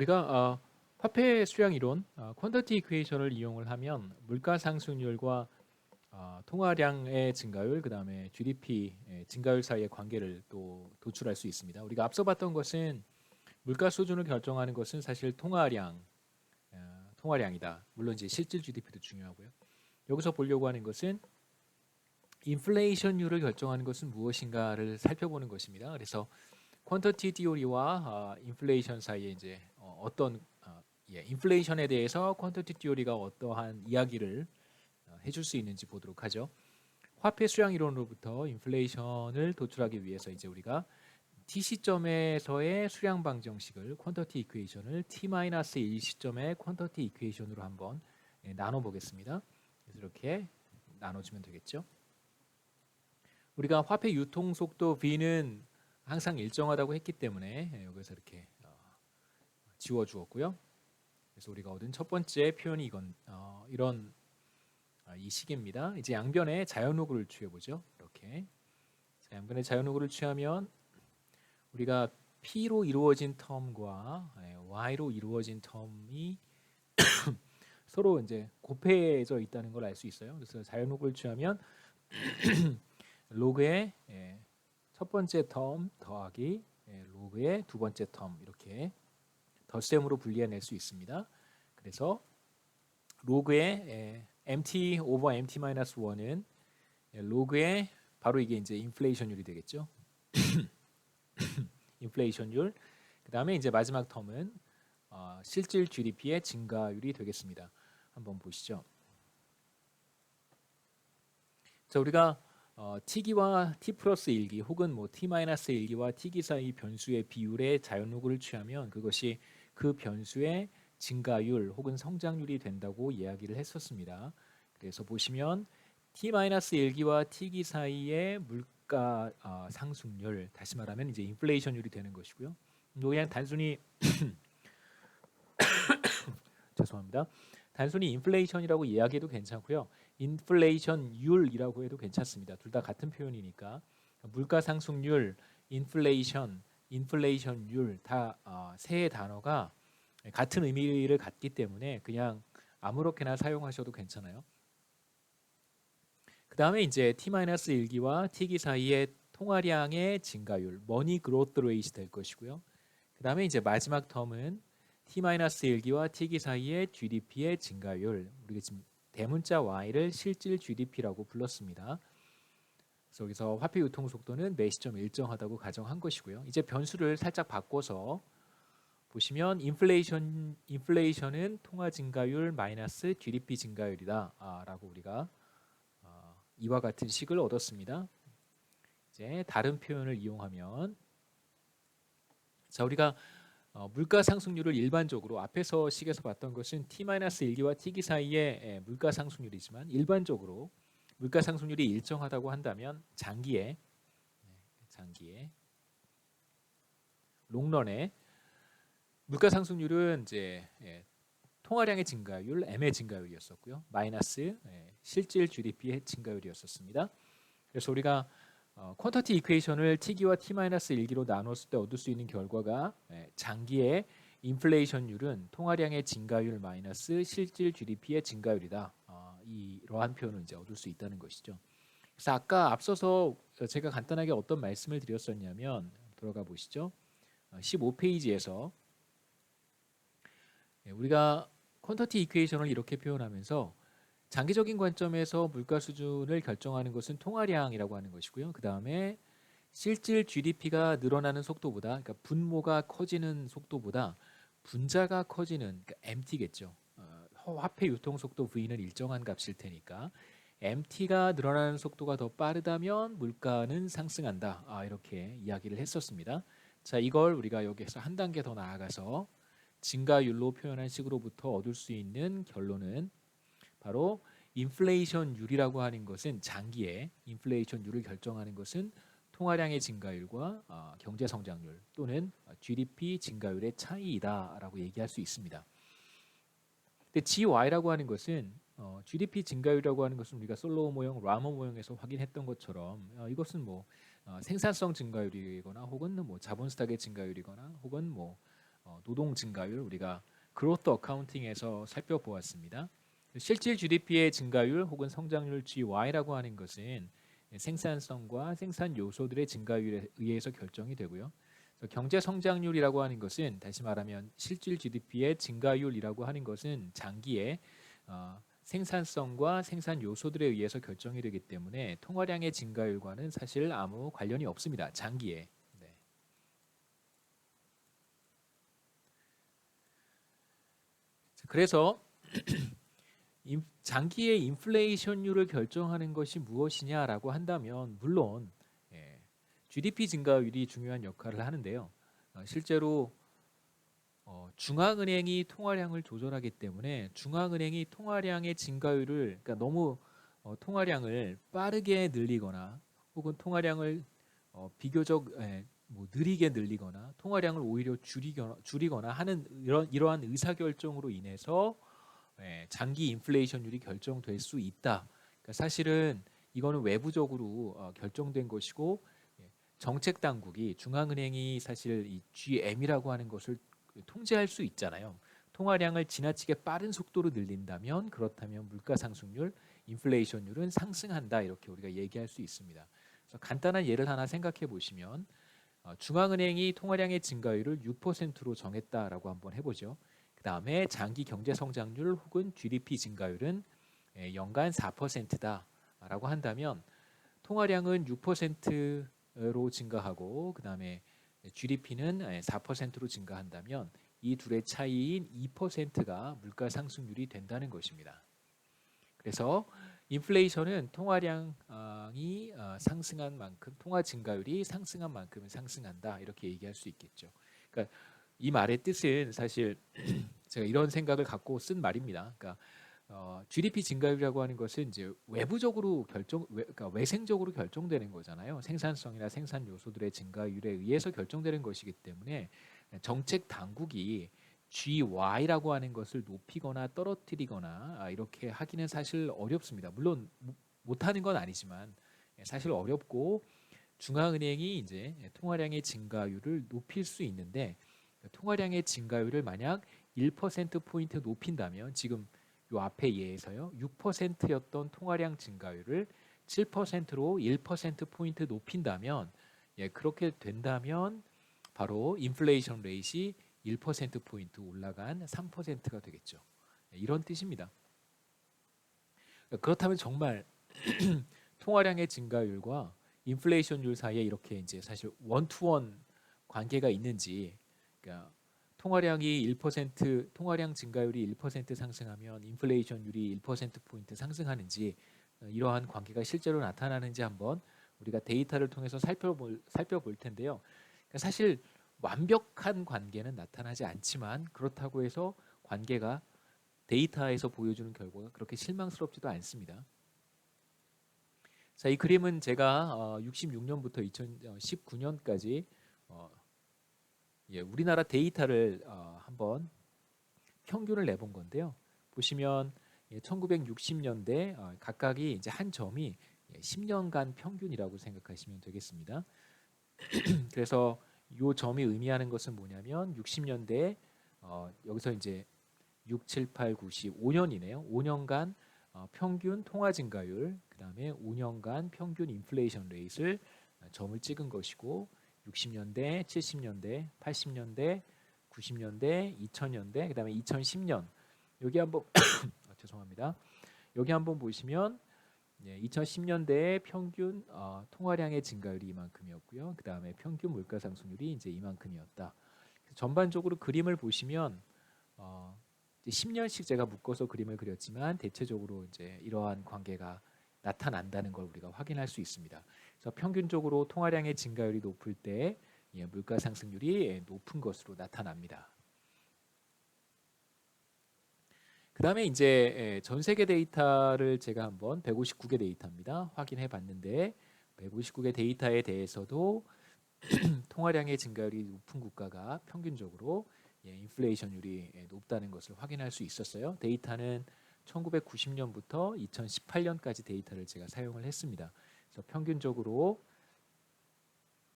우리가 화폐 수량 이론, 퀀터티 이퀘이션을 이용을 하면 물가 상승률과 통화량의 증가율, 그다음에 GDP 증가율 사이의 관계를 또 도출할 수 있습니다. 우리가 앞서 봤던 것은 물가 수준을 결정하는 것은 사실 통화량이다. 물론 이제 실질 GDP도 중요하고요. 여기서 보려고 하는 것은 인플레이션율을 결정하는 것은 무엇인가를 살펴보는 것입니다. 그래서 퀀터티 티오리와 인플레이션 사이에 이제 인플레이션에 대해서 퀀터티 티오리가 어떠한 이야기를 해줄 수 있는지 보도록 하죠. 화폐 수량 이론으로부터 인플레이션을 도출하기 위해서 이제 우리가 t 시점에서의 수량 방정식을 퀀터티 이퀘이션을 t-1 시점의 퀀터티 이퀘이션으로 한번 나눠 보겠습니다. 그래서 이렇게 나눠주면 되겠죠. 우리가 화폐 유통 속도 v는 항상 일정하다고 했기 때문에 여기서 이렇게 지워 주었고요. 그래서 우리가 얻은 첫 번째 표현이 이런 이 식입니다. 이제 양변에 자연호구를 취해보죠. 이렇게 양변에 자연호구를 취하면 우리가 P로 이루어진 텀과 Y로 이루어진 텀이 서로 이제 곱해져 있다는 걸 알 수 있어요. 그래서 자연호구를 취하면 로그의 첫 번째 텀 더하기 로그의 두 번째 텀 이렇게 덧셈으로 분리해낼 수 있습니다. 그래서 로그의 mt 오버 mt-1은 로그의 바로 이게 이제 인플레이션율이 되겠죠. 인플레이션율. 그다음에 이제 마지막 텀은 실질 GDP의 증가율이 되겠습니다. 한번 보시죠. 자, 우리가 t기와 t 플러스 1기 혹은 뭐 t 마이너스 1기와 t기 사이 변수의 비율의 자연호구를 취하면 그것이 그 변수의 증가율 혹은 성장률이 된다고 이야기를 했었습니다. 그래서 보시면 t-1기와 t기 사이의 물가 상승률, 다시 말하면 이제 인플레이션율이 되는 것이고요. 그냥 단순히 죄송합니다. 단순히 인플레이션이라고 이야기해도 괜찮고요. 인플레이션율이라고 해도 괜찮습니다. 둘 다 같은 표현이니까 물가 상승률, 인플레이션율 다 세 단어가 같은 의미를 갖기 때문에 그냥 아무렇게나 사용하셔도 괜찮아요. 그 다음에 이제 t-1기와 t기 사이의 통화량의 증가율, 머니 그로트 레이트 될 것이고요. 그 다음에 이제 마지막 텀은 t-1기와 t기 사이의 GDP의 증가율, 우리가 지금 대문자 y를 실질 GDP라고 불렀습니다. 그래서 여기서 화폐 유통 속도는 매 시점 일정하다고 가정한 것이고요. 이제 변수를 살짝 바꿔서 보시면 인플레이션은 통화 증가율 마이너스 GDP 증가율이다 라고 우리가 이와 같은 식을 얻었습니다. 이제 다른 표현을 이용하면 자, 우리가 물가 상승률을 일반적으로 앞에서 식에서 봤던 것은 t-1기와 t기 사이의 물가 상승률이지만 일반적으로 물가 상승률이 일정하다고 한다면 장기에 롱런에 물가 상승률은 이제 통화량의 증가율, M의 증가율이었었고요. 마이너스 실질 GDP의 증가율이었었습니다. 그래서 우리가 퀀터티 이퀘이션을 t기와 t-1기로 나눴을 때 얻을 수 있는 결과가 장기의 인플레이션율은 통화량의 증가율 마이너스 실질 GDP의 증가율이다. 이러한 표현을 이제 얻을 수 있다는 것이죠. 그래서 아까 앞서서 제가 간단하게 어떤 말씀을 드렸었냐면 들어가 보시죠. 15페이지에서 우리가 퀀터티 이퀘이션을 이렇게 표현하면서 장기적인 관점에서 물가 수준을 결정하는 것은 통화량이라고 하는 것이고요. 그 다음에 실질 GDP가 늘어나는 속도보다, 그러니까 분모가 커지는 속도보다 분자가 커지는, 그러니까 MT겠죠. 화폐 유통 속도 V는 일정한 값일 테니까 MT가 늘어나는 속도가 더 빠르다면 물가는 상승한다. 이렇게 이야기를 했었습니다. 자, 이걸 우리가 여기서 한 단계 더 나아가서 증가율로 표현한 식으로부터 얻을 수 있는 결론은 바로 인플레이션율이라고 하는 것은 장기에 인플레이션율을 결정하는 것은 통화량의 증가율과 경제 성장률 또는 GDP 증가율의 차이이다라고 얘기할 수 있습니다. 근데 GY라고 하는 것은 GDP 증가율이라고 하는 것은 우리가 솔로우 모형, 라모 모형에서 확인했던 것처럼 이것은 뭐 생산성 증가율이거나 혹은 뭐 자본 스탁의 증가율이거나 혹은 뭐 노동 증가율 우리가 그로스 어카운팅에서 살펴보았습니다. 실질 GDP의 증가율 혹은 성장률 GY라고 하는 것은 생산성과 생산 요소들의 증가율에 의해서 결정이 되고요. 경제 성장률이라고 하는 것은 다시 말하면 실질 GDP의 증가율이라고 하는 것은 장기에 생산성과 생산 요소들에 의해서 결정이 되기 때문에 통화량의 증가율과는 사실 아무 관련이 없습니다. 장기에. 네. 그래서 장기의 인플레이션율을 결정하는 것이 무엇이냐라고 한다면 물론 GDP 증가율이 중요한 역할을 하는데요. 실제로 중앙은행이 통화량을 조절하기 때문에 중앙은행이 통화량의 증가율을 그러니까 너무 통화량을 빠르게 늘리거나 혹은 통화량을 비교적 뭐 느리게 늘리거나 통화량을 오히려 줄이거나 하는 이러한 의사결정으로 인해서 장기 인플레이션율이 결정될 수 있다. 그러니까 사실은 이거는 외부적으로 결정된 것이고 정책 당국이 중앙은행이 사실 이 GM이라고 하는 것을 통제할 수 있잖아요. 통화량을 지나치게 빠른 속도로 늘린다면 그렇다면 물가 상승률, 인플레이션율은 상승한다 이렇게 우리가 얘기할 수 있습니다. 그래서 간단한 예를 하나 생각해 보시면 중앙은행이 통화량의 증가율을 6%로 정했다라고 한번 해보죠. 그 다음에 장기 경제 성장률 혹은 GDP 증가율은 연간 4%다라고 한다면 통화량은 6%로 증가하고 그 다음에 GDP는 4%로 증가한다면 이 둘의 차이인 2%가 물가 상승률이 된다는 것입니다. 그래서 인플레이션은 통화량이 상승한 만큼 통화 증가율이 상승한 만큼 상승한다 이렇게 얘기할 수 있겠죠. 그러니까 이 말의 뜻은 사실 제가 이런 생각을 갖고 쓴 말입니다. 그러니까 GDP 증가율이라고 하는 것은 이제 외부적으로 그러니까 외생적으로 결정되는 거잖아요. 생산성이나 생산 요소들의 증가율에 의해서 결정되는 것이기 때문에 정책 당국이 GY라고 하는 것을 높이거나 떨어뜨리거나 이렇게 하기는 사실 어렵습니다. 물론 못하는 건 아니지만 사실 어렵고 중앙은행이 이제 통화량의 증가율을 높일 수 있는데 통화량의 증가율을 만약 1%포인트 높인다면 지금 요 앞에 예에서요 6%였던 통화량 증가율을 7%로 1%포인트 높인다면 그렇게 된다면 바로 인플레이션 레이트이 1%포인트 올라간 3%가 되겠죠. 이런 뜻입니다. 그렇다면 정말 통화량의 증가율과 인플레이션율 사이에 이렇게 이제 사실 원투원 관계가 있는지 그러니까 통화량이 1% 통화량 증가율이 1% 상승하면 인플레이션율이 1%포인트 상승하는지 이러한 관계가 실제로 나타나는지 한번 우리가 데이터를 통해서 살펴볼 텐데요. 그러니까 사실 완벽한 관계는 나타나지 않지만 그렇다고 해서 관계가 데이터에서 보여주는 결과가 그렇게 실망스럽지도 않습니다. 자, 이 그림은 제가 66년부터 2019년까지 우리나라 데이터를 한번 평균을 내본 건데요. 보시면 1960년대 각각이 이제 한 점이 10년간 평균이라고 생각하시면 되겠습니다. 그래서 이 점이 의미하는 것은 뭐냐면 60년대 여기서 이제 6, 7, 8, 9, 10, 5년이네요. 5년간 평균 통화 증가율, 그다음에 5년간 평균 인플레이션 레이트를 점을 찍은 것이고 60년대, 70년대, 80년대, 90년대, 2000년대, 그다음에 2010년 여기 한번 죄송합니다. 여기 한번 보시면 2010년대에 평균 통화량의 증가율이 이만큼이었고요. 그 다음에 평균 물가 상승률이 이제 이만큼이었다. 전반적으로 그림을 보시면 10년씩 제가 묶어서 그림을 그렸지만 대체적으로 이제 이러한 관계가 나타난다는 걸 우리가 확인할 수 있습니다. 그래서 평균적으로 통화량의 증가율이 높을 때 물가 상승률이 높은 것으로 나타납니다. 그 다음에 이제 전 세계 데이터를 제가 한번 159개 데이터입니다. 확인해 봤는데 159개 데이터에 대해서도 통화량의 증가율이 높은 국가가 평균적으로 인플레이션율이 높다는 것을 확인할 수 있었어요. 데이터는 1990년부터 2018년까지 데이터를 제가 사용을 했습니다. 그래서 평균적으로